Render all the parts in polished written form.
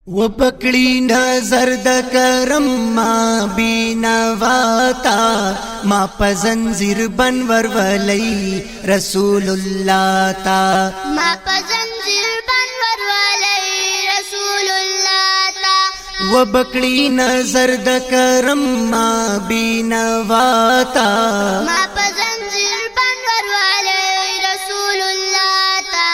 وبکړی نظر د کرم ما بینواتا ما پزنجیر بن ورولئی رسول الله تا ما پزنجیر بن ورولئی رسول الله تا وبکړی نظر د کرم ما بینواتا ما پزنجیر بن ورولئی رسول الله تا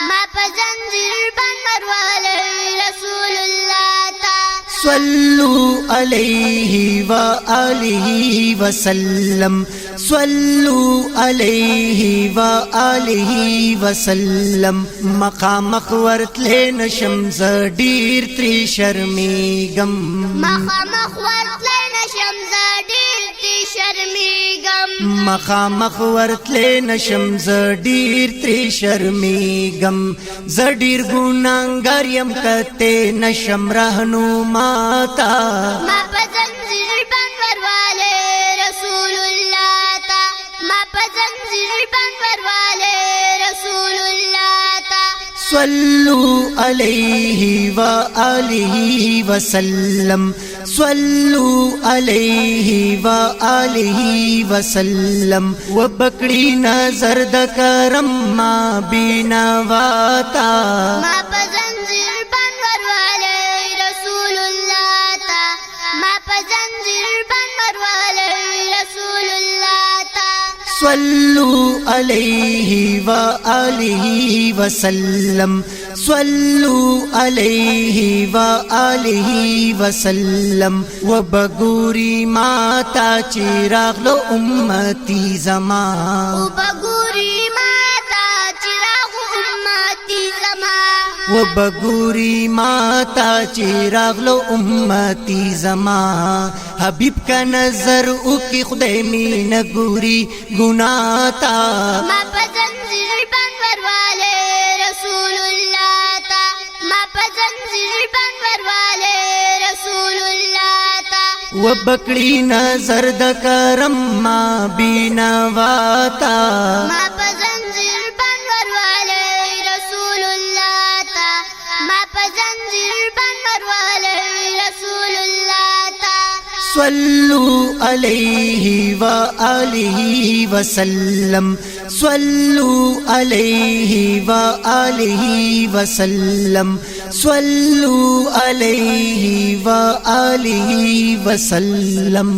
ما پزنجیر بن ورولئی رسول الله تا صلوا علیہ وآلہ وسلم صلوا علیہ وآلہ وسلم مخامخ ورتلے نشم ز ډیر تری شرمیګم مخامخ ورتلے نشم ز ډیر تری شرمیګم مخامخ ورتلے نشم ز ډیر تری شرمیګم ز ډیر ګناګار یم کته نشم رهنما تا ما پزنجیر بن ورولئی رسول الله تا ما پزنجیر بن ورولئی رسول الله تا صلوا علیہ وآلہ وسلم صلوا علیہ وآلہ وسلم وبکړی نظر د کرم ما بینواتا ما پزنجیر بن ورولئی رسول الله تا ما پزنجیر بن ورولئی رسول الله تا صلوا علیہ وآلہ وسلم صلوا علیہ وآلہ وسلم وبګوري ماتا چراغلو امتی زما وبګوري ماتا چراغ امتی زما وبګوري ماتا چراغلو امتی زما حبیب کا نظر او کی خدای می نګوري ګناتا ما پزنجیر بن ورولئی رسول الله تا ما پزنجیر بن ورولئی رسول الله تا وبکړی نظر د کرم ما بینواتا ما پزنجیر بن ورولئی رسول الله تا ما پزنجیر بن ورولئی رسول الله تا صلوا علیہ وآلہ وسلم صلوا علیہ وآلہ وسلم صلوا علیہ وآلہ وسلم